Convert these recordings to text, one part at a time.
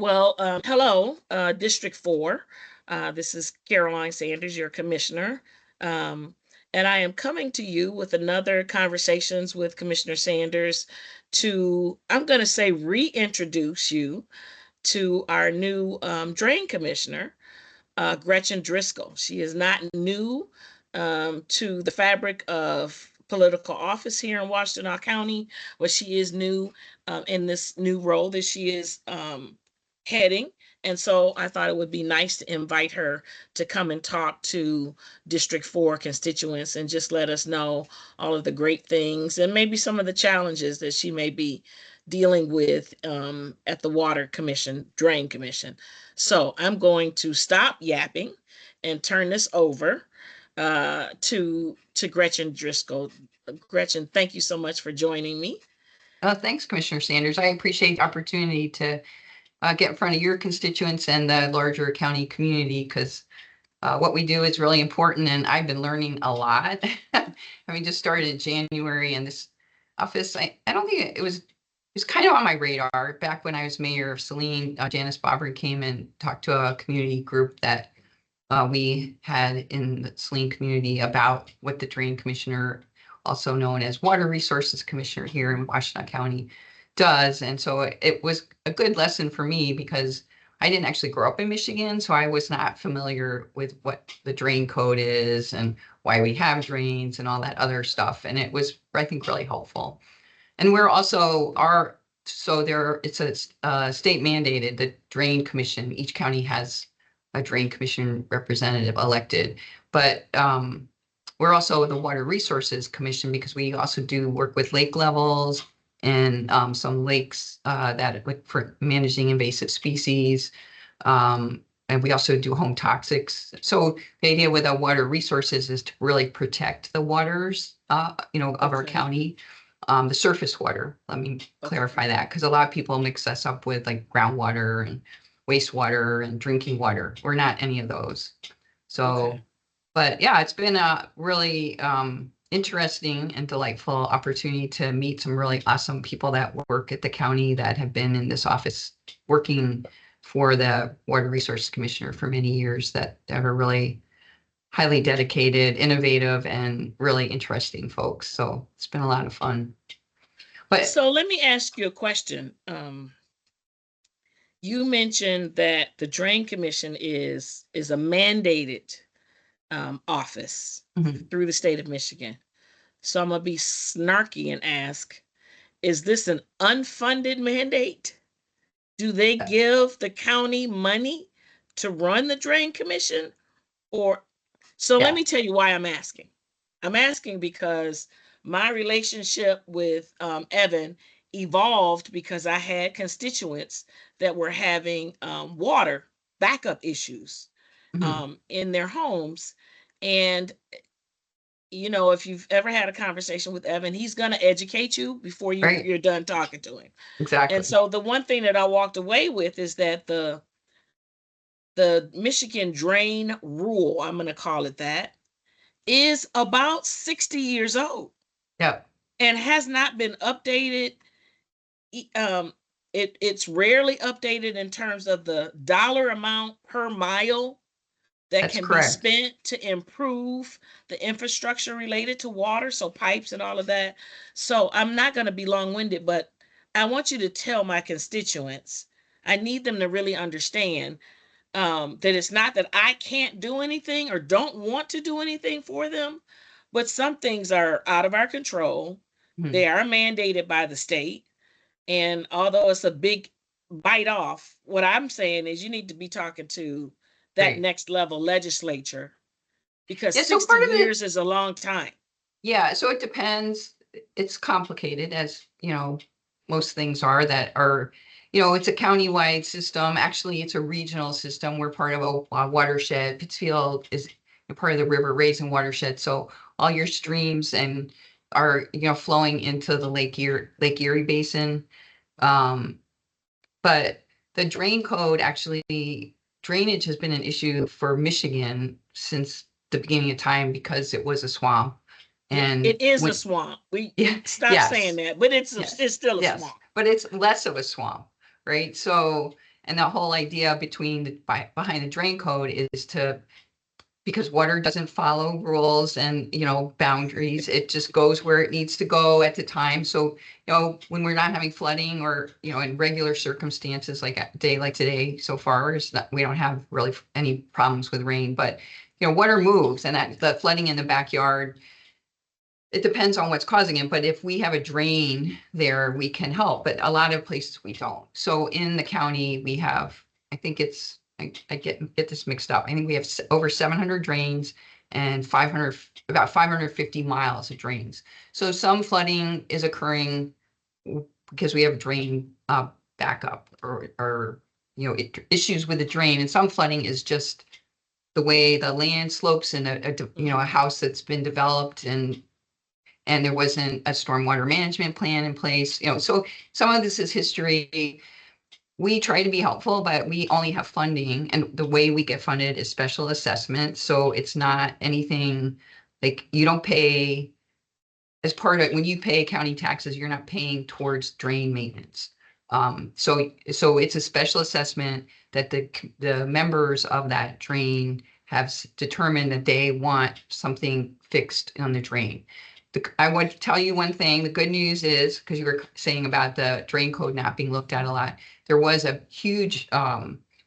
Well, hello, District 4. This is Caroline Sanders, your commissioner. Um, and I am coming to you with another Conversations with Commissioner Sanders to, I'm going to say, reintroduce you to our new drain commissioner, Gretchen Driskell. She is not new to the fabric of political office here in Washington County, but she is new in this new role that she is heading. And so I thought it would be nice to invite her to come and talk to District 4 constituents and just let us know all of the great things and maybe some of the challenges that she may be dealing with at the Water Commission, Drain Commission. So I'm going to stop yapping and turn this over to Gretchen Driskell. Gretchen, thank you so much for joining me. Thanks, Commissioner Sanders. I appreciate the opportunity to get in front of your constituents and the larger county community, because what we do is really important, and I've been learning a lot. Having just started in January in this office, I don't think it was kind of on my radar back when I was mayor of Saline. Janice Bobber came and talked to a community group that we had in the Saline community about what the Drain Commissioner, also known as Water Resources Commissioner here in Washington County, does. And so it was a good lesson for me because I didn't actually grow up in Michigan, so I was not familiar with what the drain code is and why we have drains and all that other stuff. And it was, I think, really helpful. And we're also it's a state mandated, the Drain Commission. Each county has a Drain Commission representative elected, but we're also the Water Resources Commission because we also do work with lake levels and some lakes that like for managing invasive species. And we also do home toxics. So the idea with our water resources is to really protect the waters, of our county, the surface water. Let me clarify that, because a lot of people mix us up with like groundwater and wastewater and drinking water. We're not any of those. So, but yeah, it's been a really interesting and delightful opportunity to meet some really awesome people that work at the county that have been in this office working for the Water Resource Commissioner for many years, that are really highly dedicated, innovative, and really interesting folks. So it's been a lot of fun. But so let me ask you a question. You mentioned that the Drain Commission is a mandated office through the state of Michigan. So I'm going to be snarky and ask, is this an unfunded mandate? Do they give the county money to run the Drain Commission? Let me tell you why I'm asking. I'm asking because my relationship with Evan evolved because I had constituents that were having water backup issues in their homes. And, if you've ever had a conversation with Evan, he's going to educate you before you're done talking to him. Exactly. And so the one thing that I walked away with is that the Michigan drain rule, I'm going to call it that, is about 60 years old. Yep. And has not been updated. It's rarely updated in terms of the dollar amount per mile that can be spent to improve the infrastructure related to water, so pipes and all of that. So I'm not going to be long-winded, but I want you to tell my constituents, I need them to really understand that it's not that I can't do anything or don't want to do anything for them, but some things are out of our control. They are mandated by the state. And although it's a big bite off, what I'm saying is you need to be talking to that next level legislature, because 60 years is a long time. Yeah, so it depends. It's complicated, as most things are that are, it's a countywide system. Actually, it's a regional system. We're part of a watershed. Pittsfield is part of the River Raisin watershed. So all your streams and are flowing into the Lake Erie Basin. But the drain code, actually, drainage has been an issue for Michigan since the beginning of time because it was a swamp. And it is a swamp. Stop saying that, but it's still a swamp. But it's less of a swamp, right? So And the whole idea behind the drain code is to, because water doesn't follow rules and, boundaries. It just goes where it needs to go at the time. So, when we're not having flooding or, in regular circumstances, like a day like today so far, we don't have really any problems with rain, but, water moves, and that the flooding in the backyard, it depends on what's causing it. But if we have a drain there, we can help, but a lot of places we don't. So in the county, we have, I think it's, I get this mixed up. I think we have over 700 drains and about 550 miles of drains. So some flooding is occurring because we have drain backup or issues with the drain, and some flooding is just the way the land slopes in a house that's been developed, and there wasn't a stormwater management plan in place. So some of this is history. We try to be helpful, but we only have funding, and the way we get funded is special assessment. So it's not anything like, you don't pay as part of, when you pay county taxes, you're not paying towards drain maintenance. So it's a special assessment that the members of that drain have determined that they want something fixed on the drain. I want to tell you one thing. The good news is, because you were saying about the drain code not being looked at a lot, there was a huge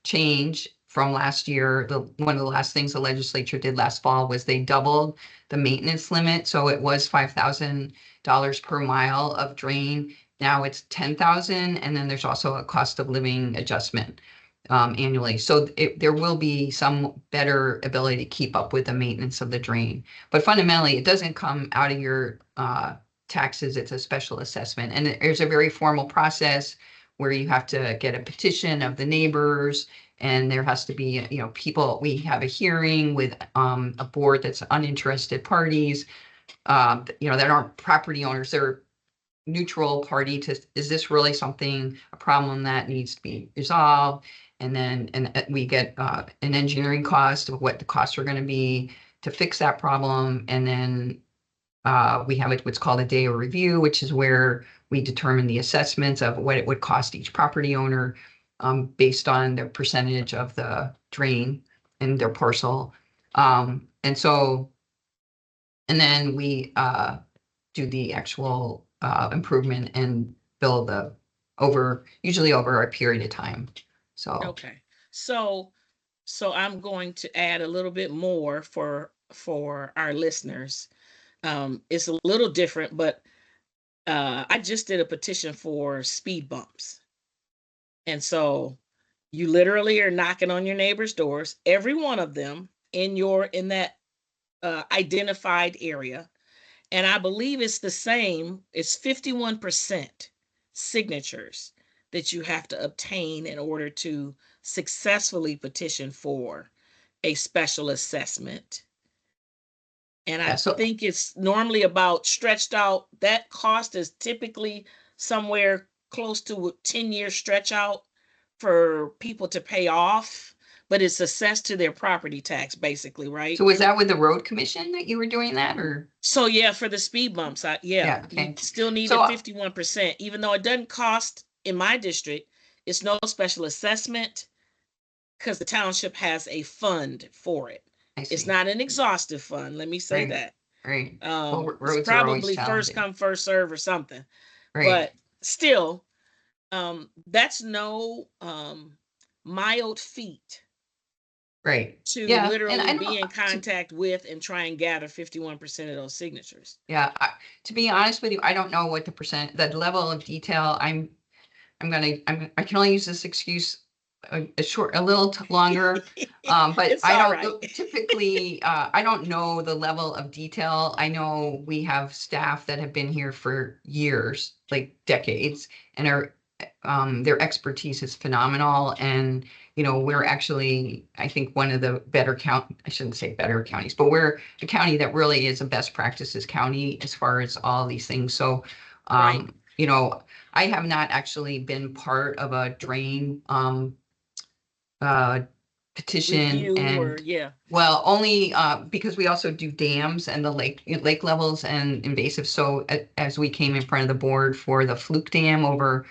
change from last year. One of the last things the legislature did last fall was they doubled the maintenance limit. So it was $5,000 per mile of drain. Now it's 10,000, and then there's also a cost of living adjustment annually. So there will be some better ability to keep up with the maintenance of the drain. But fundamentally, it doesn't come out of your taxes. It's a special assessment. And there's a very formal process where you have to get a petition of the neighbors, and there has to be, people, we have a hearing with a board that's uninterested parties, that aren't property owners. They're neutral party to, is this really a problem that needs to be resolved? And then we get an engineering cost of what the costs are going to be to fix that problem. And then we have what's called a day of review, which is where we determine the assessments of what it would cost each property owner based on their percentage of the drain in their parcel. And then we do the actual improvement and build usually over a period of time. So, Okay. So I'm going to add a little bit more for our listeners. It's a little different, but I just did a petition for speed bumps. And so you literally are knocking on your neighbor's doors, every one of them in that identified area. And I believe it's the same, it's 51% signatures that you have to obtain in order to successfully petition for a special assessment. And I think it's normally about stretched out. That cost is typically somewhere close to a 10-year stretch out for people to pay off, but it's assessed to their property tax, basically, right? So was that with the road commission that you were doing that, or? So yeah, for the speed bumps, Yeah, okay. You still need a 51%, even though it doesn't cost in my district. It's no special assessment because the township has a fund for it. It's not an exhaustive fund. Let me say that. Right. It's probably first come, first serve or something. Right. But still, that's no mild feat. Right. To literally be in contact with and try and gather 51% of those signatures. Yeah. To be honest with you, I don't know what the level of detail. I can only use this excuse a little longer. But I don't typically, I don't know the level of detail. I know we have staff that have been here for years, like decades, and their expertise is phenomenal. And, we're actually, I think, one of the better I shouldn't say better counties, but we're a county that really is a best practices county as far as all these things. So, I have not actually been part of a drain petition well, only because we also do dams and the lake levels and invasive. So as we came in front of the board for the Fluke Dam over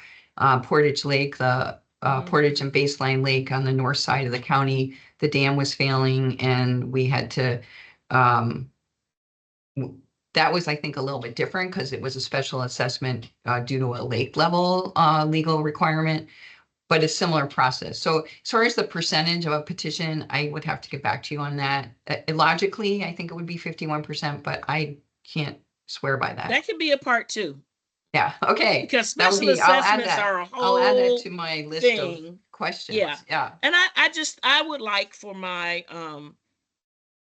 Portage Lake, the Portage and Baseline Lake on the north side of the county. The dam was failing and we had to, um, that was, I think, a little bit different because it was a special assessment due to a lake level legal requirement, but a similar process. So as far as the percentage of a petition, I would have to get back to you on that. Logically, I think it would be 51%, but I can't swear by that. That could be a part two. Yeah, okay. Because That would special be, I'll add assessments that. are a I'll add that whole to my list of thing. questions. Yeah. Yeah. And I would like for my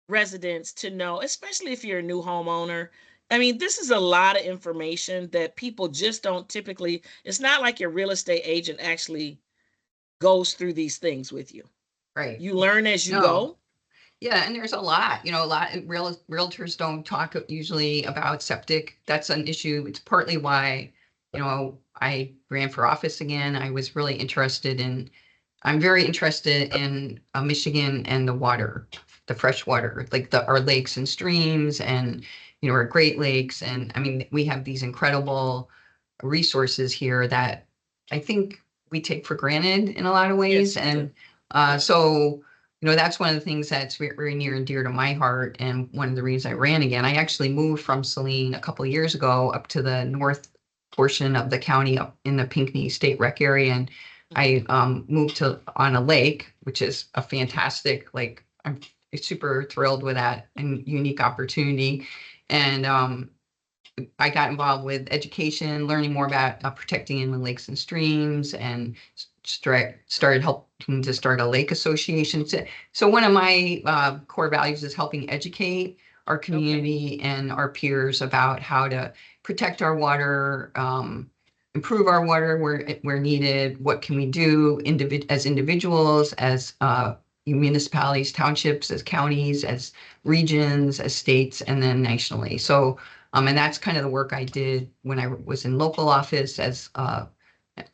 residents to know, especially if you're a new homeowner. I mean, this is a lot of information that people just don't typically, it's not like your real estate agent actually goes through these things with you. Right. You learn as you No. go. Yeah, and there's a lot, a lot of realtors don't talk usually about septic. That's an issue. It's partly why, I ran for office again. I was really interested in, I'm very interested in Michigan and the water, the fresh water, like our lakes and streams and, our Great Lakes. And I mean, we have these incredible resources here that I think we take for granted in a lot of ways. Yes, And so, that's one of the things that's very near and dear to my heart. And one of the reasons I ran again, I actually moved from Saline a couple of years ago up to the north portion of the county up in the Pinckney State Rec area. And I moved to on a lake, which is a fantastic, like, I'm super thrilled with that and unique opportunity. And I got involved with education, learning more about protecting inland lakes and streams, and started helping to start a lake association. So one of my core values is helping educate our community and our peers about how to protect our water, improve our water where needed. What can we do as individuals, as municipalities, townships, as counties, as regions, as states, and then nationally. So and that's kind of the work I did when I was in local office as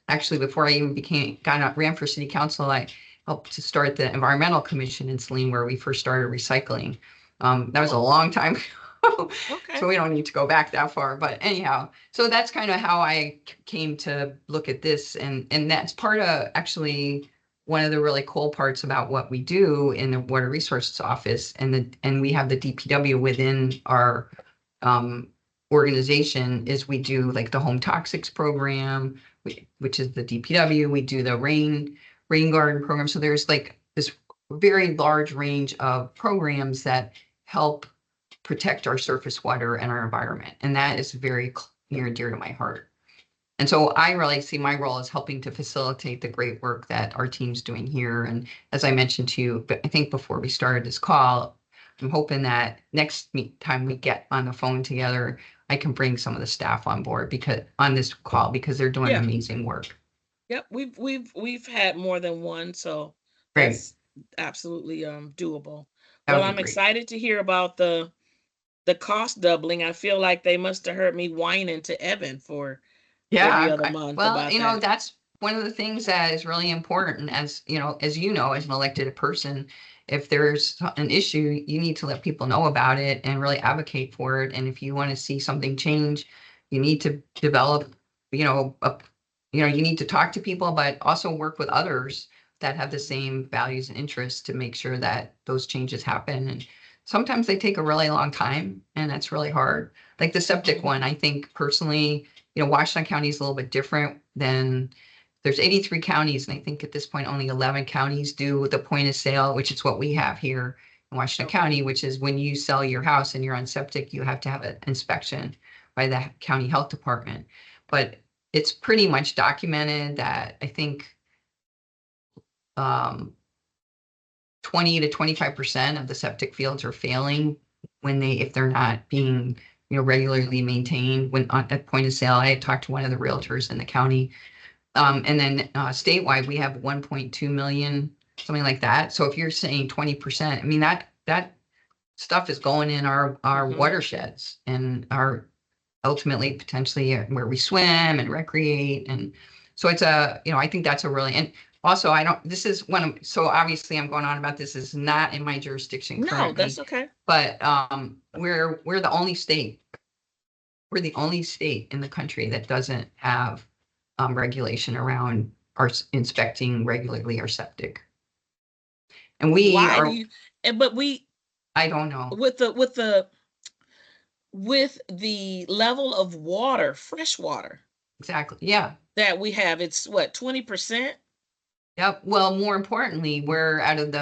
actually before I even ran for city council. I helped to start the environmental commission in Saline where we first started recycling. That was a long time ago. Okay. So we don't need to go back that far, but anyhow, so that's kind of how I came to look at this. And that's part of actually one of the really cool parts about what we do in the Water Resources Office. And we have the DPW within our organization is we do like the home toxics program, which is the DPW. We do the rain garden program. So there's like this very large range of programs that help protect our surface water and our environment. And that is very near and dear to my heart. And so I really see my role as helping to facilitate the great work that our team's doing here. And as I mentioned to you, but I think before we started this call, I'm hoping that next time we get on the phone together, I can bring some of the staff on board because they're doing amazing work. Yep, we've had more than one, so Great. that's absolutely doable. That Well, would be I'm great. excited to hear about the cost doubling. I feel like they must have heard me whining to Evan for every other month Well, about that. that's one of the things that is really important as as an elected person. If there's an issue, you need to let people know about it and really advocate for it. And if you want to see something change, you need to develop, you need to talk to people, but also work with others that have the same values and interests to make sure that those changes happen. And sometimes they take a really long time, and that's really hard. Like the septic one, I think personally, Washington County is a little bit different than there's 83 counties. And I think at this point, only 11 counties do the point of sale, which is what we have here in Washington County, which is when you sell your house and you're on septic, you have to have an inspection by the county health department. But it's pretty much documented that I think 20 to 25% of the septic fields are failing if they're not being regularly maintained. When at point of sale, I had talked to one of the realtors in the county, and then statewide we have 1.2 million, something like that. So if you're saying 20%, I mean that stuff is going in our watersheds and our ultimately potentially where we swim and recreate. And so it's I think that's a really, and also so obviously I'm going on about this is not in my jurisdiction currently. No, that's okay. But we're the only state. We're the only state in the country that doesn't have regulation around are inspecting regularly our septic. And we Why do are, you? But we I don't know. with the level of water, fresh water Exactly. Yeah. that we have, it's what, 20%? Yep. Well, more importantly, we're out of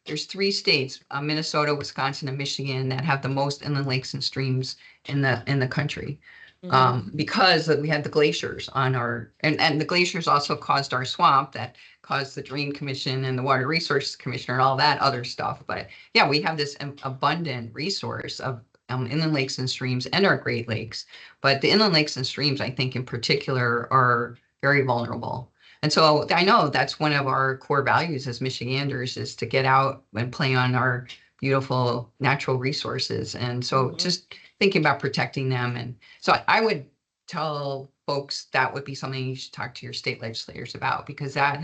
there's 3 states, Minnesota, Wisconsin, and Michigan, that have the most inland lakes and streams in the country. Mm-hmm. Because we had the glaciers on and the glaciers also caused our swamp that caused the Drain Commission and the Water Resources Commission and all that other stuff. But yeah, we have this abundant resource of inland lakes and streams and our Great Lakes. But the inland lakes and streams, I think in particular, are very vulnerable. And so I know that's one of our core values as Michiganders is to get out and play on our beautiful natural resources. And so Mm-hmm. just thinking about protecting them. And so I would tell folks that would be something you should talk to your state legislators about, because that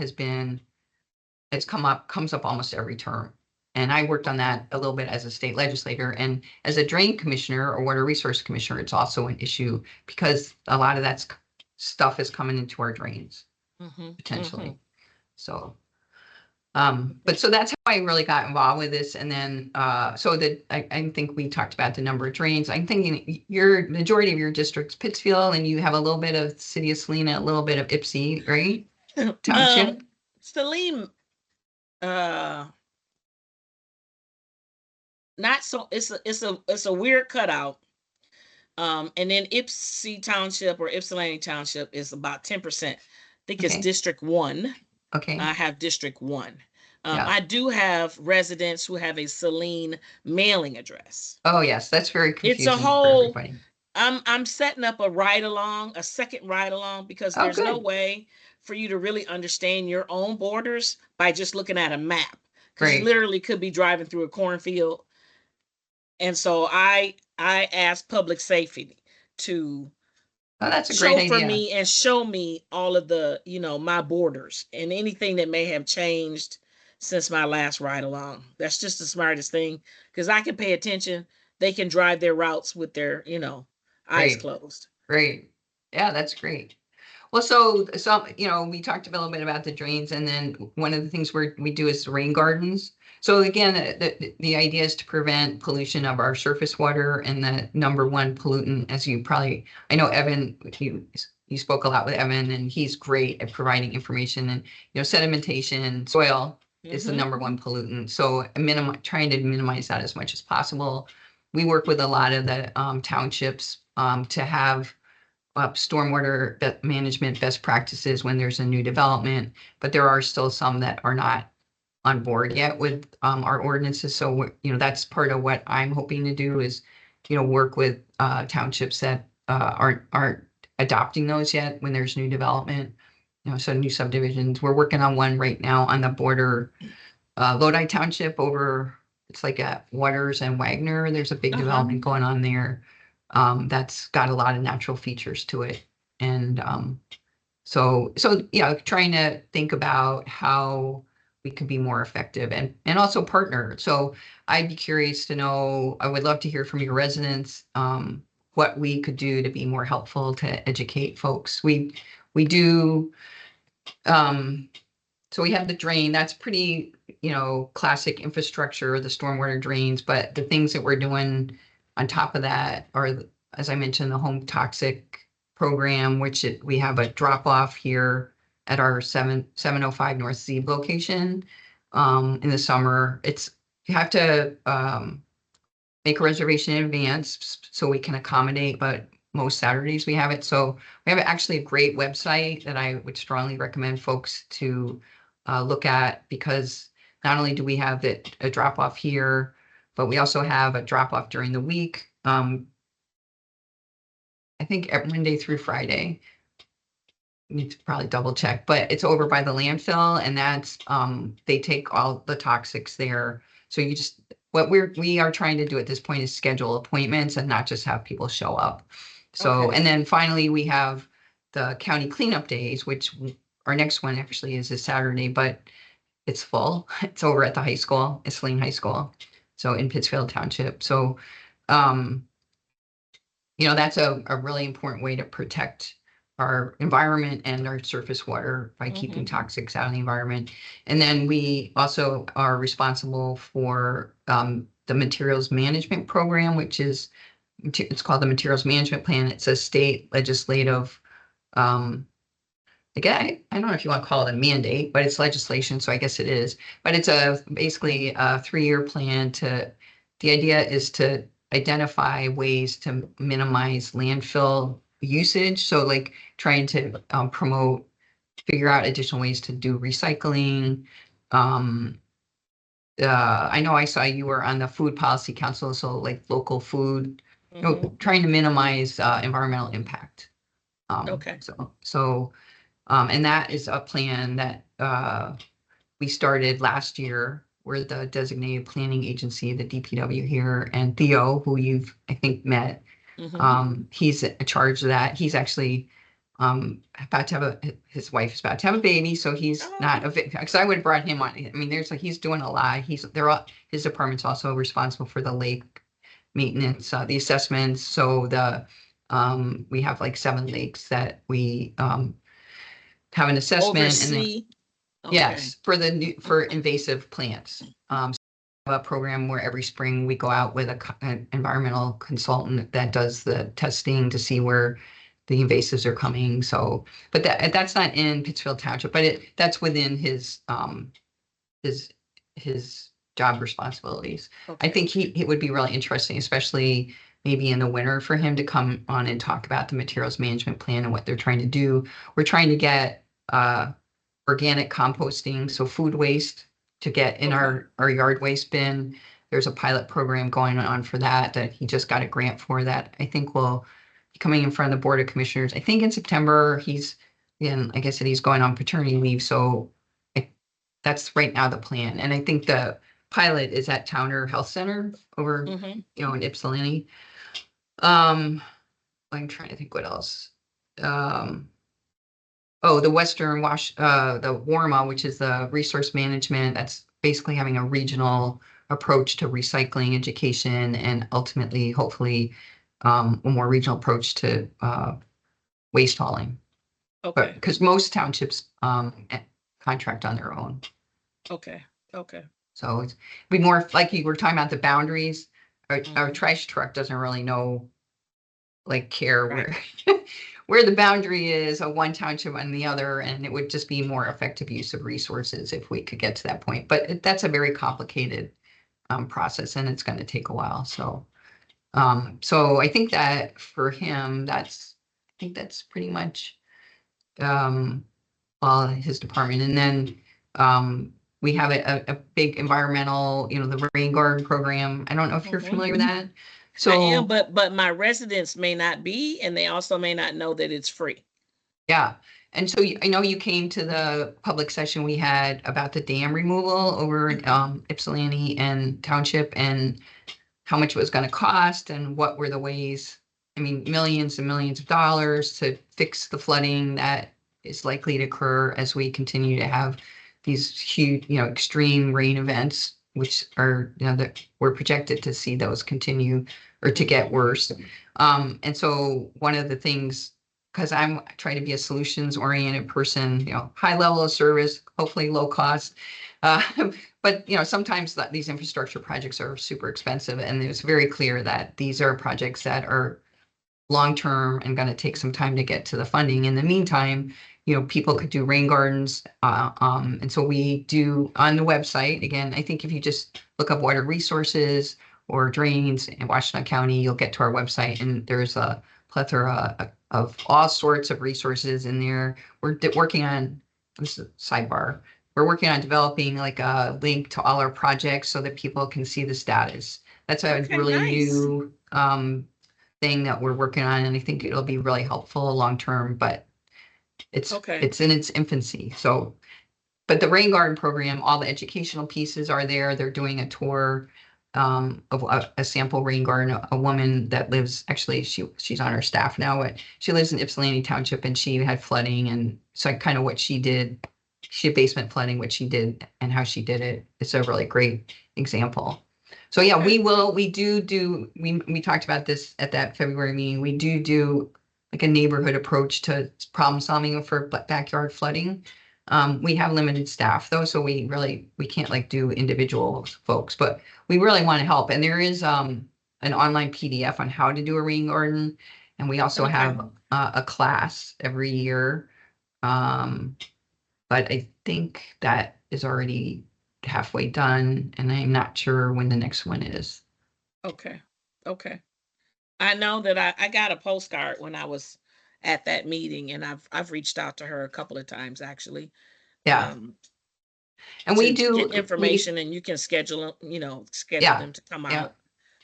comes up almost every term. And I worked on that a little bit as a state legislator, and as a drain commissioner or water resource commissioner, it's also an issue because a lot of that stuff is coming into our drains Mm-hmm. Mm-hmm. potentially. So, but so that's how I really got involved with this. And then, so that I think we talked about the number of drains. I'm thinking your majority of your district's Pittsfield, and you have a little bit of City of Salina, a little bit of Ypsi, right? Township. Saline, uh, not so. It's a weird cutout. And then Ypsi Township or Ypsilanti Township is about 10%. I think it's Okay. District 1. Okay. I have District 1. Yeah. I do have residents who have a Saline mailing address. Oh, yes. That's very It's a confusing for whole, everybody. I'm setting up a ride along, a second ride along, because Oh, there's no good. way for you to really understand your own borders by just looking at a map. Because you Great. literally could be driving through a cornfield. And so I asked public safety to Oh, that's a great chauffeur idea. me and show me all of the, my borders and anything that may have changed since my last ride along. That's just the smartest thing because I can pay attention. They can drive their routes with their, eyes Great. closed. Great. Yeah, that's great. Well, so we talked a little bit about the drains, and then one of the things we do is rain gardens. So again, the idea is to prevent pollution of our surface water, and the number one pollutant, as I know Evan, you spoke a lot with Evan, and he's great at providing information. And sedimentation, soil is the Mm-hmm. number one pollutant. So trying to minimize that as much as possible. We work with a lot of the townships to have stormwater management best practices when there's a new development, but there are still some that are not on board yet with our ordinances. So that's part of what I'm hoping to do is work with townships that aren't adopting those yet when there's new development. So new subdivisions. We're working on one right now on the border, Lodi Township over. It's like at Waters and Wagner. There's a big Uh-huh. development going on there that's got a lot of natural features to it. And so yeah, trying to think about how we can be more effective and also partner. So I'd be curious to know, I would love to hear from your residents what we could do to be more helpful to educate folks. We do so we have the drain, that's pretty, classic infrastructure, the stormwater drains, but the things that we're doing on top of that are, as I mentioned, the home toxic program, which we have a drop off here at our 705 North Zeeb location. In the summer, you have to make a reservation in advance so we can accommodate, but most Saturdays we have it. So we have actually a great website that I would strongly recommend folks to look at, because not only do we have a drop off here, but we also have a drop off during the week. I think Monday through Friday. Need to probably double check, but it's over by the landfill, and that's they take all the toxics there. So what we are trying to do at this point is schedule appointments and not just have people show up. So, Okay. and then finally we have the county cleanup days, which our next one actually is this Saturday, but it's full. It's over at the high school, Iselene High School. So in Pittsfield Township. So, that's a really important way to protect our environment and our surface water by keeping toxics out of the environment. And then we also are responsible for the materials management program, which is, it's called the Materials Management Plan. It's a state legislative, again, I don't know if you want to call it a mandate, but it's legislation, so I guess it is. But it's basically a 3-year plan the idea is to identify ways to minimize landfill usage. So like trying to figure out additional ways to do recycling. I know I saw you were on the Food Policy Council, so like local food, trying to minimize environmental impact. Okay. And that is a plan that we started last year. We're the designated planning agency, the DPW here, and Theo, who you've, I think, met. He's in charge of that. He's actually about to have his wife is about to have a baby, so he's not a because I would have brought him on. I mean, he's doing a lot. His department's also responsible for the lake maintenance, the assessments. So we have like 7 lakes that we have an assessment and then yes, for invasive plants. A program where every spring we go out with an environmental consultant that does the testing to see where the invasives are coming. So, but that's not in Pittsfield Township, but that's within his job responsibilities. I think it would be really interesting, especially maybe in the winter, for him to come on and talk about the materials management plan and what they're trying to do. We're trying to get organic composting, so food waste, to get in our yard waste bin. There's a pilot program going on for that he just got a grant for that I think will be coming in front of the Board of Commissioners. I think in September. Like I said, he's going on paternity leave, so that's right now the plan. And I think the pilot is at Towner Health Center over, in Ypsilanti. I'm trying to think what else. The Western the WARMA, which is the resource management, that's basically having a regional approach to recycling, education, and ultimately, hopefully, a more regional approach to waste hauling. Okay. Because most townships contract on their own. Okay. So it'd be more like you were talking about the boundaries. Our trash truck doesn't really care where the boundary is of one township and the other, and it would just be more effective use of resources if we could get to that point. But that's a very complicated process, and it's going to take a while. So I think that for him, that's pretty much all his department. And then we have a big environmental, the rain garden program. I don't know if you're familiar with that. So I am, but my residents may not be, and they also may not know that it's free. Yeah. And so I know you came to the public session we had about the dam removal over in Ypsilanti and Township, and how much it was going to cost and what were the ways, millions and millions of dollars to fix the flooding that is likely to occur as we continue to have these huge, extreme rain events, which are, that we're projected to see those continue or to get worse. And so one of the things, because I'm trying to be a solutions oriented person, high level of service, hopefully low cost. But sometimes these infrastructure projects are super expensive, and it's very clear that these are projects that are long-term and going to take some time to get to the funding. In the meantime, people could do rain gardens. And so we do on the website, again, I think if you just look up water resources or drains in Washington County, you'll get to our website, and there's a plethora of all sorts of resources in there. We're working on, this is a sidebar, we're working on developing like a link to all our projects so that people can see the status. That's a really new thing that we're working on, and I think it'll be really helpful long-term, but it's in its infancy. So, but the rain garden program, all the educational pieces are there. They're doing a tour of a sample rain garden. A woman that lives, actually, she's on our staff now, but she lives in Ypsilanti Township, and she had flooding, and so kind of what she did, she had basement flooding, what she did and how she did it. It's a really great example. So yeah, we talked about this at that February meeting. We do like a neighborhood approach to problem solving for backyard flooding. We have limited staff though, so we can't like do individual folks, but we really want to help. And there is an online PDF on how to do a rain garden, and we also Okay. have a class every year. Um, but I think that is already halfway done, and I'm not sure when the next one is. Okay. Okay. I know that I got a postcard when I was at that meeting, and I've reached out to her a couple of times actually, Yeah, um, and we to get do we information, and you can schedule, schedule yeah them to come yeah. out.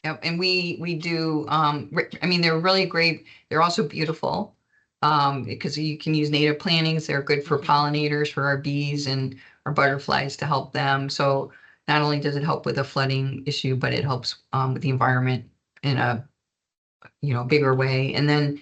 Yep, and we do, I mean, they're really great. They're also beautiful. Because you can use native plantings. They're good for Mhm. pollinators, for our bees and our butterflies to help them. So not only does it help with the flooding issue, but it helps with the environment in a bigger way. And then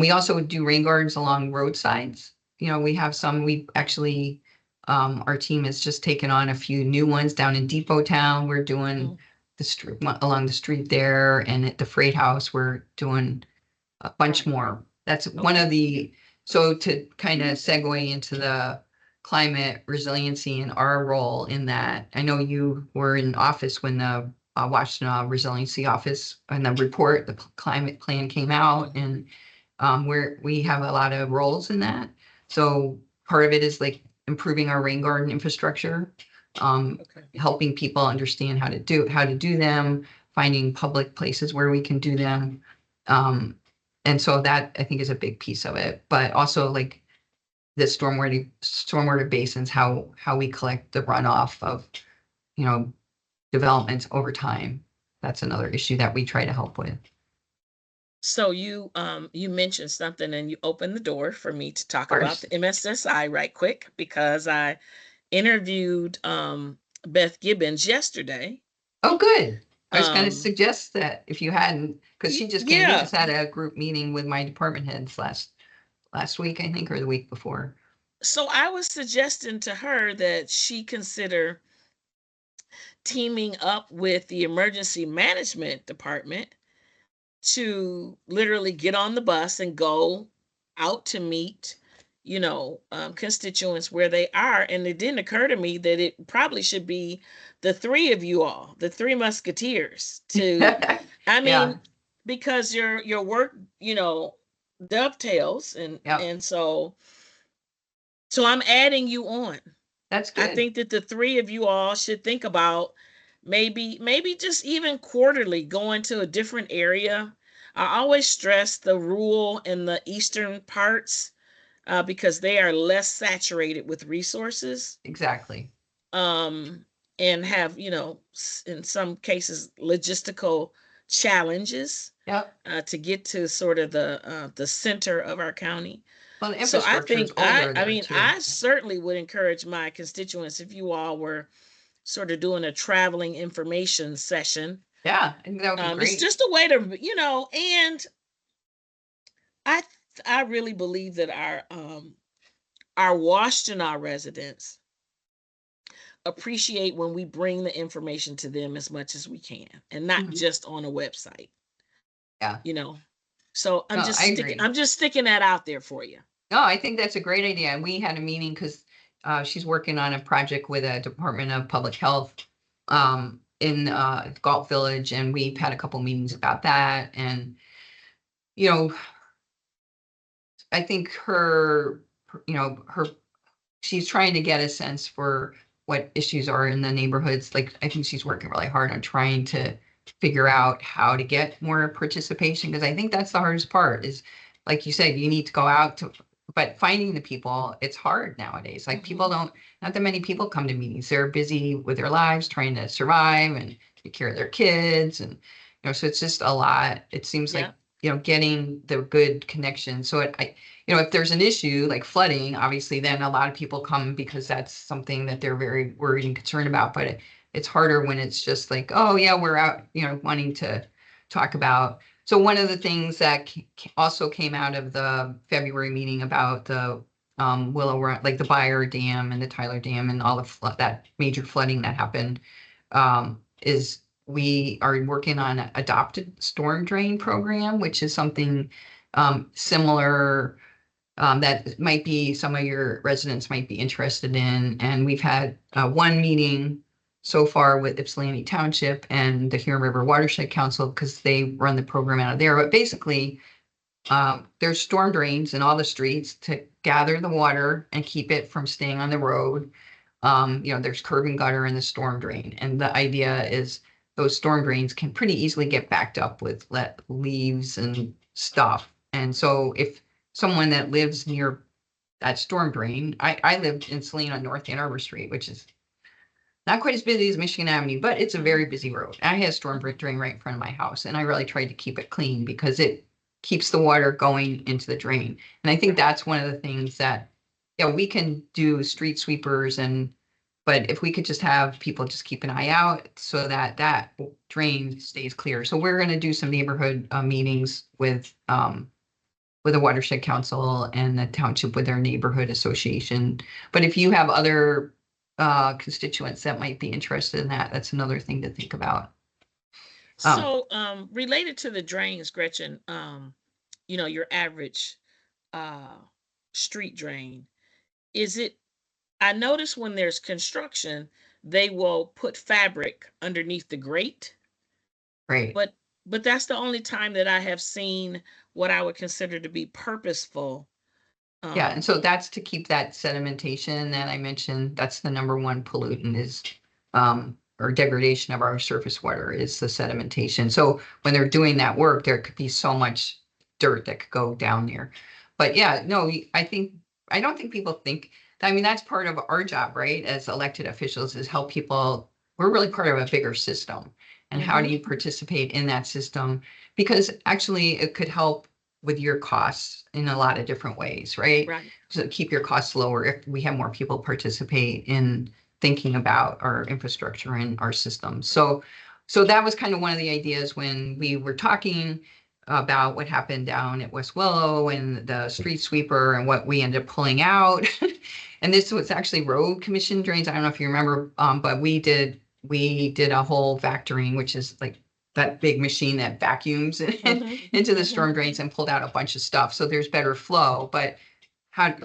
we also do rain gardens along roadsides. We have some, we actually, our team has just taken on a few new ones down in Depot Town. We're doing Mm, the street along the street there, and at the Freight House, we're doing a bunch right. more. That's one of Okay. the, so to kind of segue into the climate resiliency and our role in that, I know you were in office when the Washington Resiliency Office and the report, the climate plan came out, Mhm. and we have a lot of roles in that. So part of it is like improving our rain garden infrastructure, Okay. helping people understand how to do them, finding public places where we can do them. Um, and so that I think is a big piece of it, but also like the stormwater basins, how we collect the runoff of, you know, developments over time. That's another issue that we try to help with. Of So you mentioned something, and you opened the door for me to talk about course. the MSSI right quick, because I interviewed Beth Gibbons yesterday. Oh, good. I was going to Um suggest that if you hadn't, because she just came, we yeah. just had a group meeting with my department heads last week, I think, or the week before. So I was suggesting to her that she consider teaming up with the emergency management department to literally get on the bus and go out to meet, constituents where they are. And it didn't occur to me that it probably should be the three of you all, the three musketeers, to, I Yeah. mean, because your work, dovetails, and Yep. and so I'm adding you on. That's I good. think that the three of you all should think about maybe just even quarterly going to a different area. I always stress the rural and the eastern parts, because they are less saturated with resources, Exactly. um, and have, in some cases, logistical challenges Yep. to get to sort of the center of our county. Well, the So I infrastructure is think I older I there mean too. I certainly would encourage my constituents, if you all were sort of doing a traveling information session. Yeah, I think that would be It's great. just a way to, and I I really believe that our Washtenaw residents appreciate when we bring the information to them as much as we can, and not Mhm. just on a website, Yeah. you know. So No, I agree. I'm just sticking that out there for you. No, I think that's a great idea. And we had a meeting because she's working on a project with a Department of Public Health in Galt Village, and we've had a couple meetings about that. And you know, I think her she's trying to get a sense for what issues are in the neighborhoods. Like, I think she's working really hard on trying to figure out how to get more participation, because I think that's the hardest part is, like you said, you need to go out to, but finding the people, it's hard nowadays. Like, people Hmm. don't, not that many people come to meetings. They're busy with their lives, trying to survive and take care of their kids. And, so it's just a lot. It seems Yeah. like, getting the good connection. So if there's an issue like flooding, obviously, then a lot of people come because that's something that they're very worried and concerned about. But it's harder when it's just like, oh yeah, we're out, wanting to talk about. So one of the things that also came out of the February meeting about the Willow Run, like the Buyer Dam and the Tyler Dam and all the that major flooding that happened, is we are working on an adopted storm drain program, which is something similar that might be some of your residents might be interested in. And we've had one meeting so far with Ypsilanti Township and the Huron River Watershed Council because they run the program out of there. But basically, there's storm drains in all the streets to gather the water and keep it from staying on the road. There's curb and gutter in the storm drain. And the idea is those storm drains can pretty easily get backed up with leaves and stuff. And so if someone that lives near that storm drain, I lived in Saline on North Ann Arbor Street, which is not quite as busy as Michigan Avenue, but it's a very busy road. I had a storm drain right in front of my house, and I really tried to keep it clean because it keeps the water going into the drain. And I think that's one of the things that, we can do street sweepers but if we could just have people just keep an eye out so that that drain stays clear. So we're going to do some neighborhood meetings with the watershed council and the township with their neighborhood association. But if you have other constituents that might be interested in that, that's another thing to think about. So, related to the drains, Gretchen, your average street drain, is it, I notice when there's construction, they will put fabric underneath the grate, Right. but that's the only time that I have seen what I would consider to be purposeful. Yeah, and so that's to keep that sedimentation that I mentioned. That's the number one pollutant is or degradation of our surface water is the sedimentation. So when they're doing that work, there could be so much dirt that could go down there. But yeah, no, I don't think people think, I mean, that's part of our job, right? As elected officials is help people. We're really part of a bigger system. And how do you participate in that system? Because actually it could help with your costs in a lot of different ways, right? Right. So keep your costs lower if we have more people participate in thinking about our infrastructure and our systems. So that was kind of one of the ideas when we were talking about what happened down at West Willow and the street sweeper and what we ended up pulling out. And this was actually road commission drains. I don't know if you remember, but we did a whole vectoring, which is like that big machine that vacuums into the storm drains and pulled out a bunch of stuff. So there's better flow, but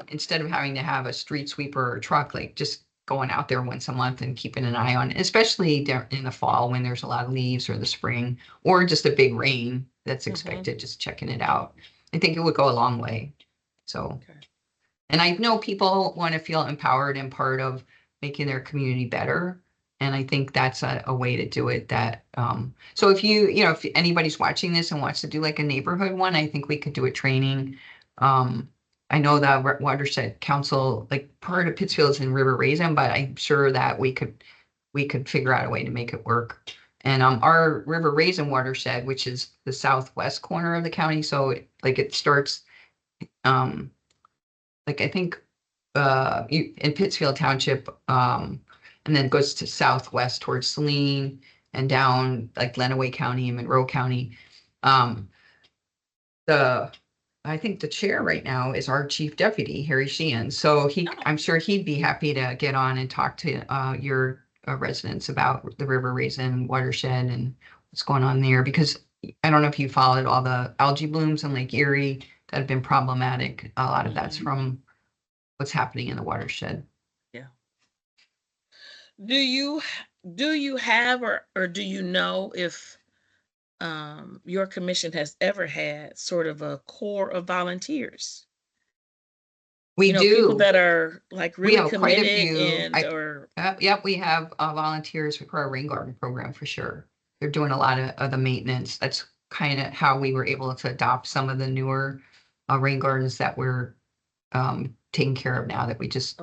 instead of having to have a street sweeper or truck, like just going out there once a month and keeping an eye on it, especially in the fall when there's a lot of leaves or the spring or just a big rain that's expected, just checking it out. I think it would go a long way. So, and I know people want to feel empowered and part of making their community better. And I think that's a way to do it that, so if if anybody's watching this and wants to do like a neighborhood one, I think we could do a training. I know the Watershed Council, like part of Pittsfield is in River Raisin, but I'm sure that we could figure out a way to make it work. And our River Raisin watershed, which is the southwest corner of the county, so it starts, I think in Pittsfield Township, and then goes to southwest towards Saline and down like Lenawee County and Monroe County. I think the chair right now is our chief deputy, Harry Sheehan. So I'm sure he'd be happy to get on and talk to your residents about the River Raisin watershed and what's going on there. Because I don't know if you followed all the algae blooms in Lake Erie that have been problematic. A lot of that's from what's happening in the watershed. Yeah. Do you have or do you know if your commission has ever had sort of a core of volunteers? We do. People that are like really we have quite a committed few. Yep, we have volunteers for our rain garden program for sure. They're doing a lot of the maintenance. That's kind of how we were able to adopt some of the newer rain gardens that we're taking care of now that we just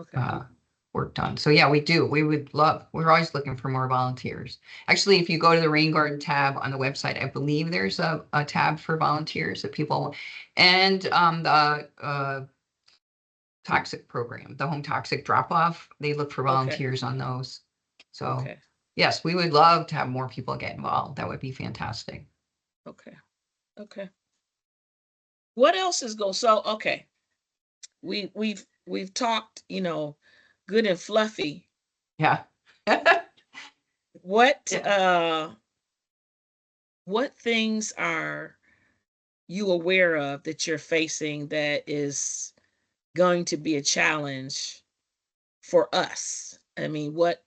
worked on. So yeah, we do. We're always looking for more volunteers. Actually, if you go to the rain garden tab on the website, I believe there's a tab for volunteers that people, and the toxic program, the home toxic drop off, they look for volunteers on those. So yes, we would love to have more people get involved. That would be fantastic. Okay. What else is going? So we've talked, good and fluffy. Yeah. What things are you aware of that you're facing that is going to be a challenge for us? I mean, what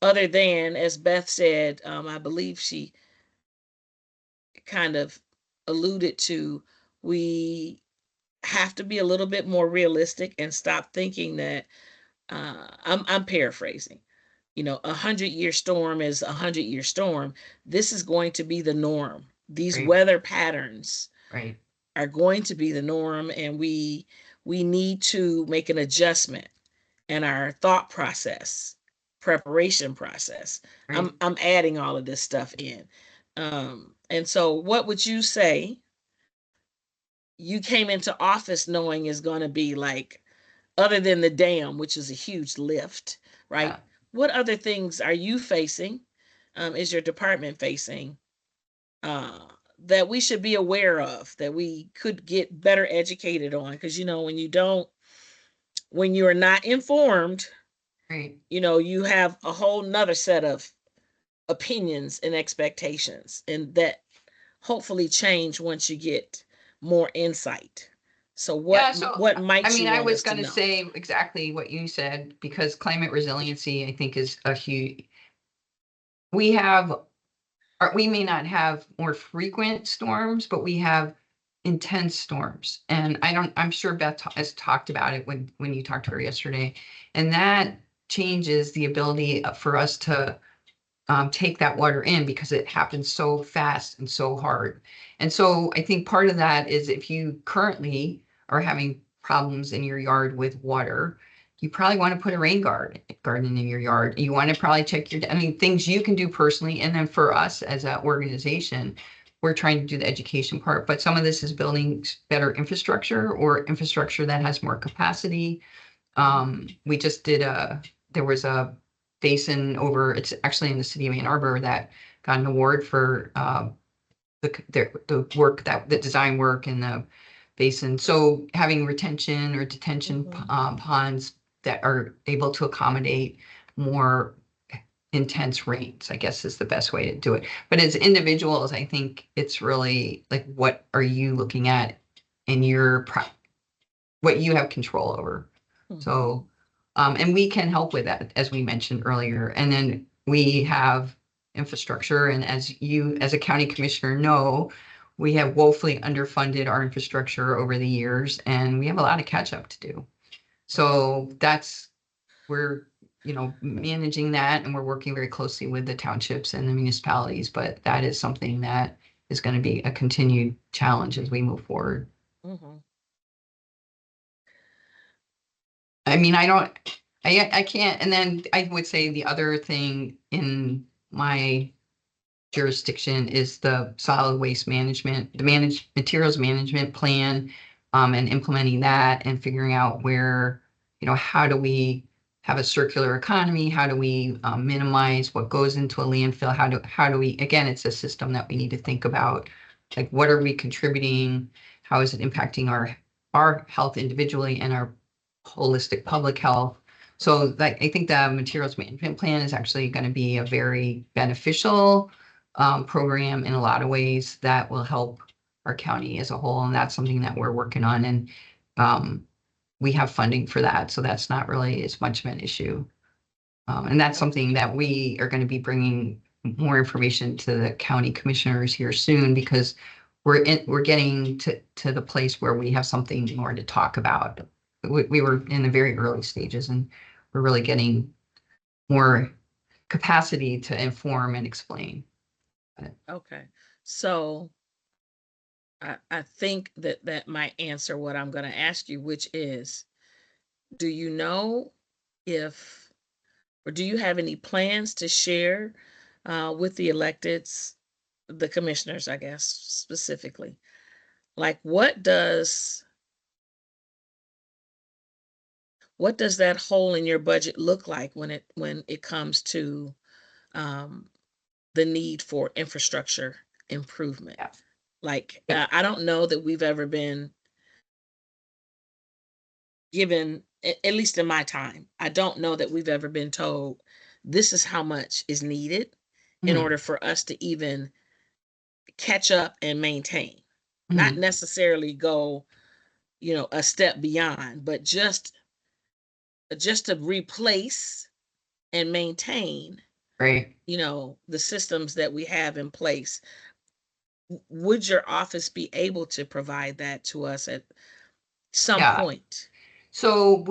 other than, as Beth said, I believe she kind of alluded to, we have to be a little bit more realistic and stop thinking that I'm paraphrasing. You know, 100-year storm is 100-year storm. This is going to be the norm. These Right. weather patterns Right. are going to be the norm, and we need to make an adjustment in our thought process, preparation process. Right. I'm adding all of this stuff in. And so what would you say you came into office knowing is going to be like, other than the dam, which is a huge lift, right? Yeah. What other things are you facing? Is your department facing uh, that we should be aware of, that we could get better educated on? Because when you are not informed, Right. you have a whole nother set of opinions and expectations, and that hopefully change once you get more insight. So what Yeah, so what I might mean, you I want was us to going to know? say exactly what you said because climate resiliency, I think, is a huge. We have, or we may not have more frequent storms, but we have intense storms. And I'm sure Beth has talked about it when you talked to her yesterday, and that changes the ability for us to take that water in because it happens so fast and so hard. And so I think part of that is if you currently are having problems in your yard with water, you probably want to put a garden in your yard. You want to probably check I mean, things you can do personally. And then for us as an organization, we're trying to do the education part, but some of this is building better infrastructure or infrastructure that has more capacity. Mhm. We just did there was a basin over, it's actually in the city of Ann Arbor that got an award for the work the design work in the basin. So having retention or detention Mhm. ponds that are able to accommodate more intense rains, I guess is the best way to do it. But as individuals, I think it's really like, what are you looking at in what you have control over? Mhm. So, and we can help with that, as we mentioned earlier. And then we have infrastructure. And as you, as a county commissioner, know, we have woefully underfunded our infrastructure over the years, and we have a lot of catch up to do. So we're, managing that, and we're working very closely with the townships and the municipalities. But that is something that is going to be a continued challenge as we move forward. Mhm. I mean, I can't. And then I would say the other thing in my jurisdiction is the solid waste management, the materials management plan, and implementing that and figuring out where, how do we have a circular economy? How do we minimize what goes into a landfill? How do we, again, it's a system that we need to think about. Like, what are we contributing? How is it impacting our health individually and our holistic public health? So that, I think the materials management plan is actually going to be a very beneficial program in a lot of ways that will help our county as a whole. And that's something that we're working on. And we have funding for that. So that's not really as much of an issue. And that's something that we are going to be bringing more information to the county commissioners here soon, because we're getting to the place where we have something more to talk about. We were in the very early stages, and we're really getting more capacity to inform and explain. Okay. So I think that might answer what I'm going to ask you, which is, do you know if, or do you have any plans to share with the electeds, the commissioners, I guess, specifically? Like, what does that hole in your budget look like when it comes to um, the need for infrastructure improvement? Yeah. Like, Yep. I don't know that we've ever been given, at least in my time, I don't know that we've ever been told this is how much is needed in Mhm. order for us to even catch up and maintain. not Mhm. necessarily go, a step beyond, but just to replace and maintain, Right. the systems that we have in place. Would your office be able to provide that to us at some Yeah. point? So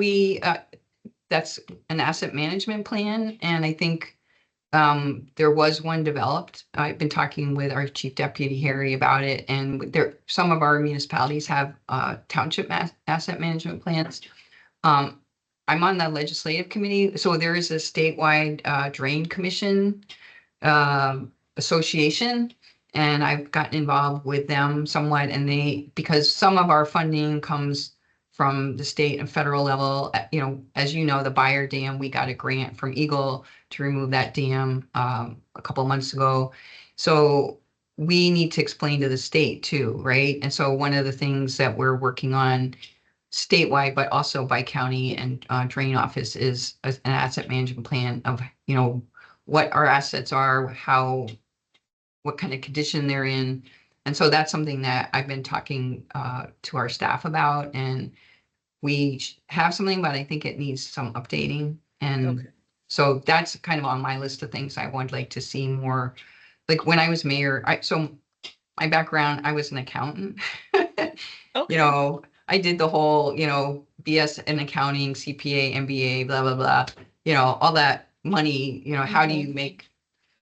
that's an asset management plan. And I think there was one developed. I've been talking with our chief deputy, Harry, about it. And some of our municipalities have township asset management plans. Um, I'm on the legislative committee. So there is a statewide drain commission association, and I've gotten involved with them somewhat. And because some of our funding comes from the state and federal level, as you know, the Buyer Dam, we got a grant from Eagle to remove that dam a couple of months ago. So we need to explain to the state too, right? And so one of the things that we're working on statewide, but also by county and drain office is an asset management plan of, what our assets are, what kind of condition they're in. And so that's something that I've been talking to our staff about, and we have something, but I think it needs some updating. And Okay. so that's kind of on my list of things I would like to see more. Like when I was mayor, so my background, I was an accountant. Okay. I did the whole, BS in accounting, CPA, MBA, blah, blah, blah, all that money, how do Hmm. you make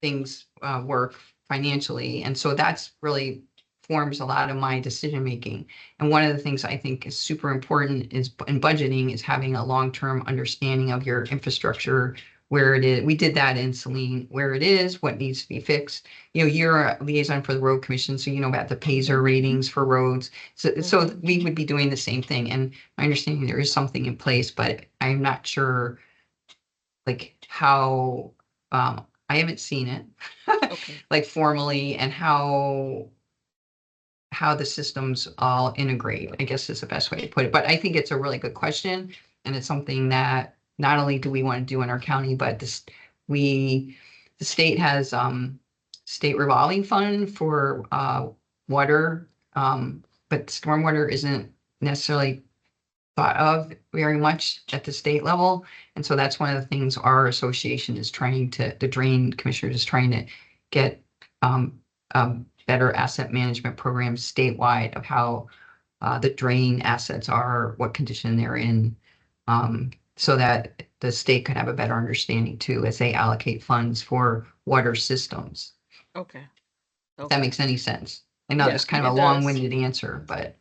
things work financially? And so that's really forms a lot of my decision making. And one of the things I think is super important is in budgeting is having a long-term understanding of your infrastructure, where it is. We did that in Saline, where it is, what needs to be fixed. You're a liaison for the road commission, so you know about the Paiser ratings for roads. So Hmm. we would be doing the same thing. And my understanding there is something in place, but I'm not sure like how I haven't seen it Okay. like formally, and how the systems all integrate, I guess is the best way to put it. But I think it's a really good question. And it's something that not only do we want to do in our county, but we, the state has state revolving fund for water, but stormwater isn't necessarily thought of very much at the state level. And so that's one of the things our association is the drain commissioner is trying to get better asset management programs statewide of how the drain assets are, what condition they're in, so that the state could have a better understanding too as they allocate funds for water systems. Okay. If that Okay. makes any sense. I know Yeah, that's kind of it a does. long-winded answer, but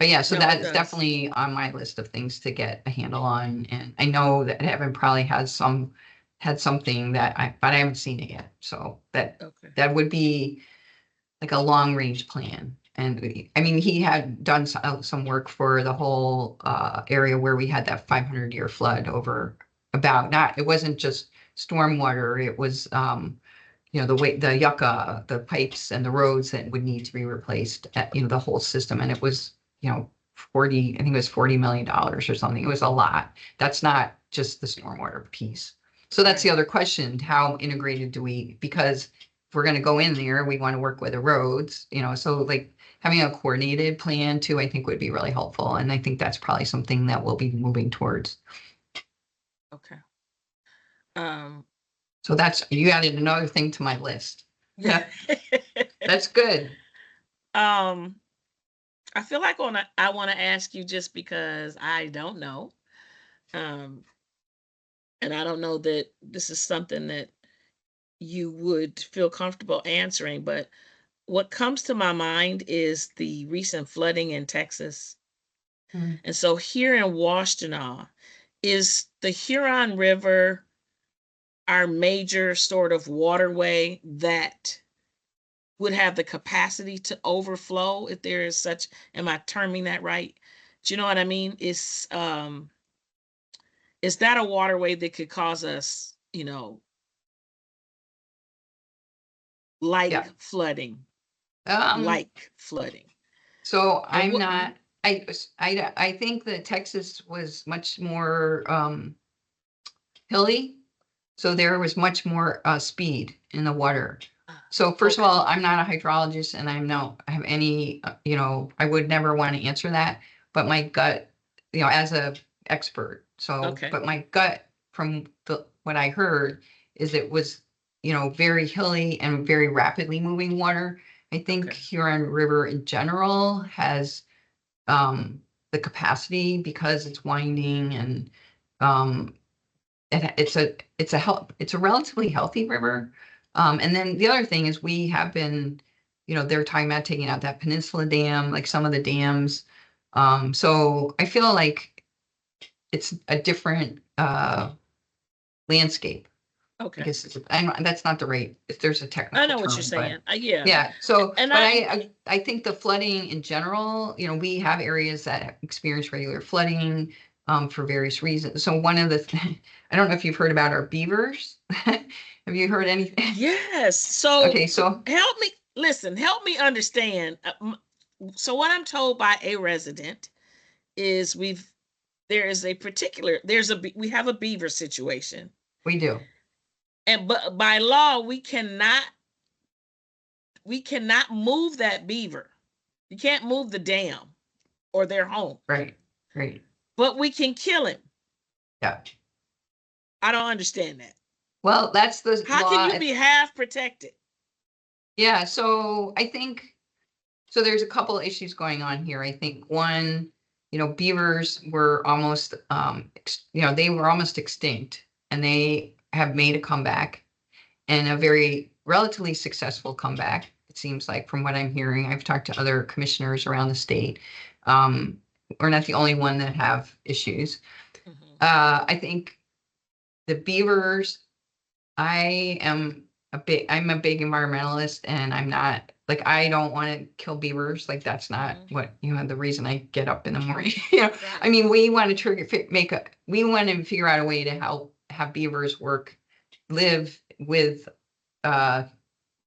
yeah, so No, that it is does. definitely on my list of things to get a handle on. And I know that Evan probably had something but I haven't seen it yet. So Okay. that would be like a long range plan. And I mean, he had done some work for the whole area where we had that 500-year flood over it wasn't just stormwater, it was the way the yucca, the pipes and the roads that would need to be replaced, the whole system. And it was, 40, I think it was $40 million or something. It was a lot. That's not just the stormwater piece. So that's the Right. other question. How integrated because if we're going to go in there, we want to work with the roads, so like having a coordinated plan too, I think would be really helpful. And I think that's probably something that we'll be moving towards. Okay. Um, So you added another thing to my list. That's good. um, I feel like I want to ask you just because I don't know. Um, and I don't know that this is something that you would feel comfortable answering, but what comes to my mind is the recent flooding in Texas. Mm. And so here in Washtenaw, is the Huron River our major sort of waterway that would have the capacity to overflow if there is such, am I terming that right? Do you know what I mean? Is that a waterway that could cause us, like Yeah. flooding, Um, like flooding? so And I'm what not, I think that Texas was much more hilly. So there was much more speed in the water. So first of Okay. all, I'm not a hydrologist and I'm no have any, I would never want to answer that, but my gut, as a expert. So, Okay. but my gut from what I heard is it was, very hilly and very rapidly moving water. I think Okay. Huron River in general has the capacity because it's winding and um it's a relatively healthy river. And then the other thing is we have been, they're talking about taking out that Peninsula Dam, like some of the dams. So I feel like it's a different landscape. I Okay. guess that's not the right, if there's a I technical know what you're term, but saying. Yeah. yeah. So, And but I think the flooding in general, we have areas that experience regular flooding for various reasons. So one of the, I don't know if you've heard about our beavers. Have you heard anything? yes. So Okay, so help me, listen, help me understand. So what I'm told by a resident is we have a beaver situation. we do, And but by law we cannot move that beaver. You can't move the dam or their home, right, right, but we can kill him. yeah. I don't understand that. Well, that's the How can law. you be half protected? Yeah, so I think so there's a couple issues going on here. I think one, beavers were almost, they were almost extinct and they have made a comeback and a very relatively successful comeback. It seems like from what I'm hearing, I've talked to other commissioners around the state. Um, we're not the only one that have issues. Mhm. I think the beavers I'm a big environmentalist and I'm not like, I don't want to kill beavers. Like that's not Mhm. what, the reason I get up in the morning. I Right. mean, we want to we want to figure out a way to help have beavers live with, uh,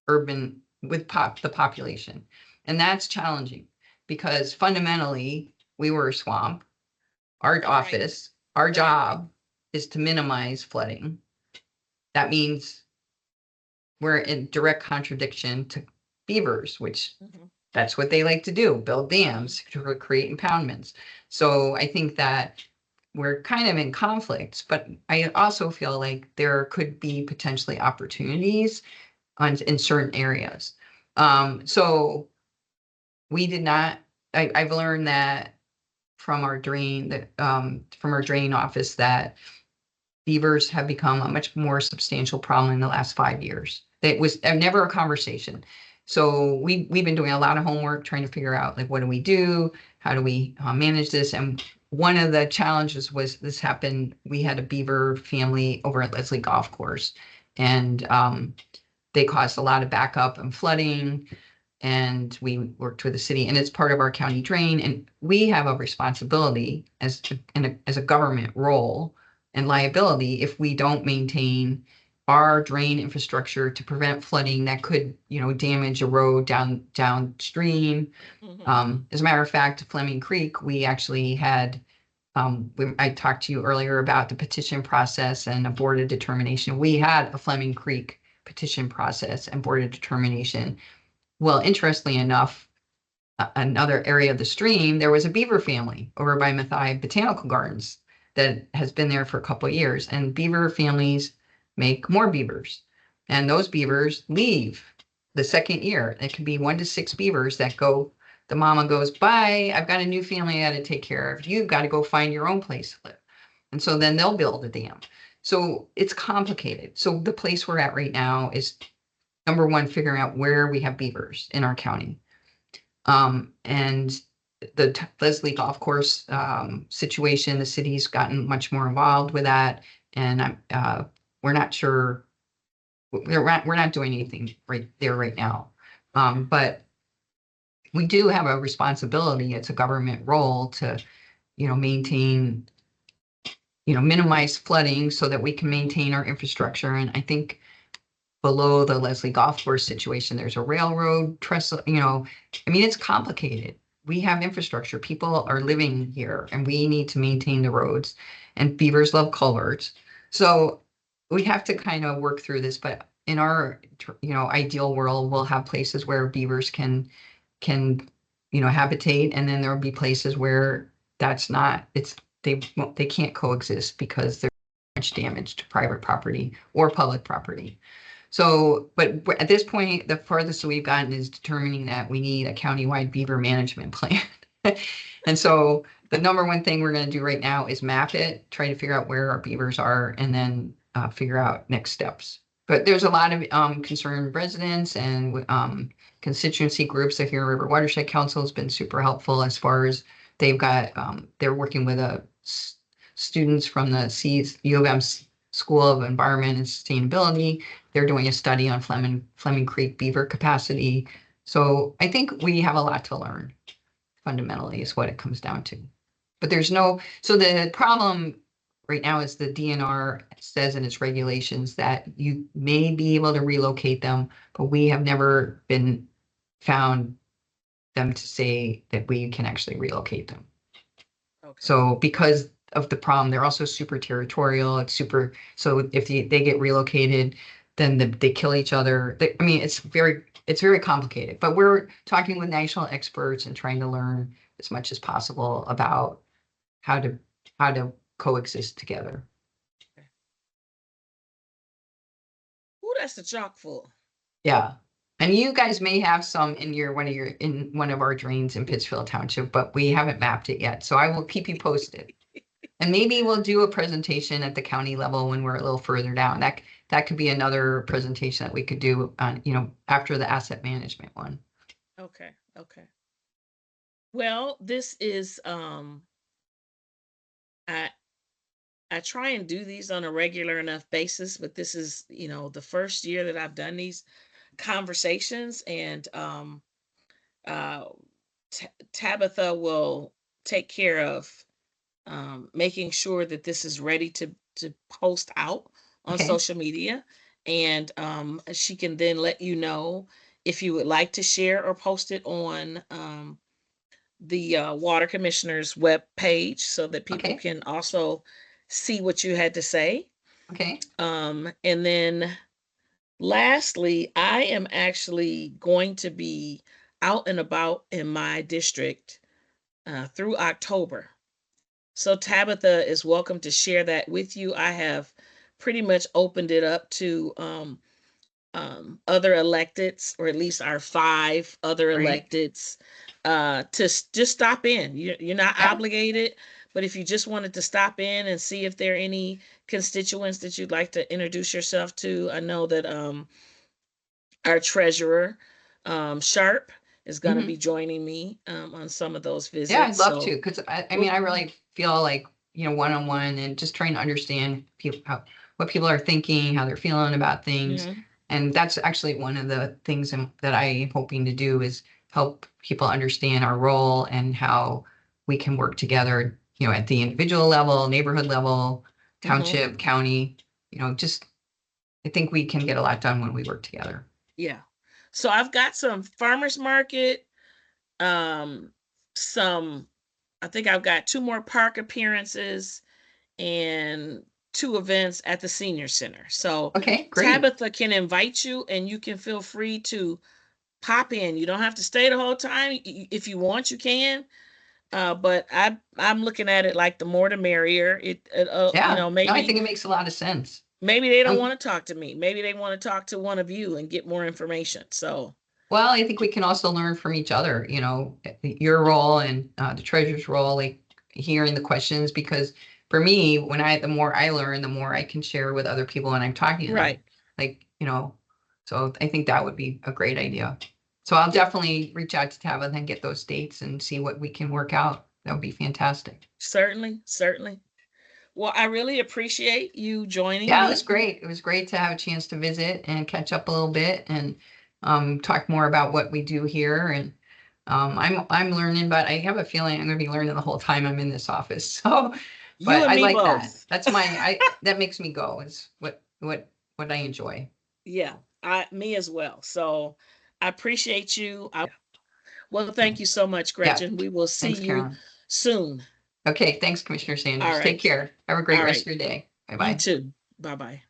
the population. And that's challenging because fundamentally we were a swamp. Our Right. office, our Right. job is to minimize flooding. That means we're in direct contradiction to beavers, which Mhm. that's what they like to do, build Mhm. dams to create impoundments. So I think that we're kind of in conflicts, but I also feel like there could be potentially opportunities in certain areas. So we did not, I've learned that from our drain office that beavers have become a much more substantial problem in the last 5 years. It was never a conversation. So we've been doing a lot of homework trying to figure out like what do we do, how do we manage this, and one of the challenges was this happened. We had a beaver family over at Leslie Golf Course, and they caused a lot of backup and flooding and we worked with the city and it's part of our county drain and we have a responsibility as a government role and liability if we don't maintain our drain infrastructure to prevent flooding that could damage a road downstream. Mhm. As a matter of fact, Fleming Creek, we actually had I talked to you earlier about the petition process and a board of determination. We had a Fleming Creek petition process and board of determination. Well, interestingly enough, another area of the stream, there was a beaver family over by Mathai Botanical Gardens that has been there for a couple of years. And beaver families make more beavers. And those beavers leave the second year. It can be 1 to 6 beavers that go, the mama goes, bye, I've got a new family I got to take care of. You've got to go find your own place to live. And so then they'll build a dam. So it's complicated. So the place we're at right now is number one, figuring out where we have beavers in our county. And the Leslie Golf Course situation, the city's gotten much more involved with that. And we're not sure, we're not doing anything right there right now. Okay. But we do have a responsibility. It's a government role to, maintain, minimize flooding so that we can Mhm. maintain our infrastructure. And I think below the Leslie Golf Course situation, there's a railroad trestle, I mean, it's complicated. We have infrastructure. People are living here and we need to maintain the roads and beavers love culverts. So we have to kind of work through this, but in our, ideal world, we'll have places where beavers can, habitate, and then there'll be places where that's not, they can't coexist because there's much damage to private property or public property. So, but at this point, the farthest we've gotten is determining that we need a countywide beaver management plan. And so the number one thing we're going to do right now is map it, try to figure out where our beavers are, and then figure out next steps. But there's a lot of concerned residents and constituency groups. The Huron River Watershed Council has been super helpful as far as they're working with students from the U of M School of Environment and Sustainability. They're doing a study on Fleming Creek beaver capacity. So I think we have a lot to learn, fundamentally, is what it comes down to. But so the problem right now is the DNR says in its regulations that you may be able to relocate them, but we have never been found them to say that we can actually relocate them. Okay. So because of the problem, they're also super territorial. So if they get relocated, then they kill each other. I mean, it's very complicated, but we're talking with national experts and trying to learn as much as possible about how to coexist together. Ooh, that's the chock full. Yeah. And you guys may have some in one of our drains in Pittsfield Township, but we haven't mapped it yet. So I will keep you posted. And maybe we'll do a presentation at the county level when we're a little further down. That could be another presentation that we could do on, after the asset management one. Okay. Well, this is I try and do these on a regular enough basis, but this is, the first year that I've done these conversations, and Tabitha will take care of making sure that this is ready to post out on Okay. social media, and she can then let you know if you would like to share or post it on the water commissioner's web page so that people Okay. can also see what you had to say. Okay. And then lastly, I am actually going to be out and about in my district through October. So Tabitha is welcome to share that with you. I have pretty much opened it up to other electeds, or at least our 5 other Right. electeds, to just stop in. You're not Yeah. obligated, but if you just wanted to stop in and see if there are any constituents that you'd like to introduce yourself to, I know that our treasurer, Sharp, is going to be joining me on some of those Yeah, I'd visits. love So to, because I mean, I really feel like, one-on-one and just trying to understand what people are thinking, how they're feeling about things. Mhm. And that's actually one of the things that I am hoping to do, is help people understand our role and how we can work together, at the individual level, neighborhood level, township, county, just, I think we can get a lot done when we work together. Yeah. So I've got some farmers market, some, I think I've got 2 more park appearances and 2 events at the senior center. So Okay, great. Tabitha can invite you, and you can feel free to pop in. You don't have to stay the whole time. If you want, you can. But I'm looking at it like the more the merrier. Yeah, no, I think maybe it makes a lot of sense. they don't Um, want to talk to me. Maybe they want to talk to one of you and get more information. So Well, I think we can also learn from each other, your role and the treasurer's role, like hearing the questions, because for me, the more I learn, the more I can share with other people when I'm talking to them. right. Like, so I think that would be a great idea. So I'll Yeah, definitely reach out to Tabitha and get those dates and see what we can work out. That would be fantastic. certainly. Well, I really appreciate you joining Yeah, it was me. great. It was great to have a chance to visit and catch up a little bit and talk more about what we do here. And I'm learning, but I have a feeling I'm going to be learning the whole time I'm in this office. So, You but and I me like that. both. That's that makes me go. Is what I enjoy. Yeah, me as well. So I appreciate you. Well, thank you so much, Yeah. Gretchen. We will see Thanks, you Carolyn. soon. Okay. Thanks, Commissioner All Sanders. Take right. care. Have a great All rest right. of your day. Bye You bye. too. Bye bye.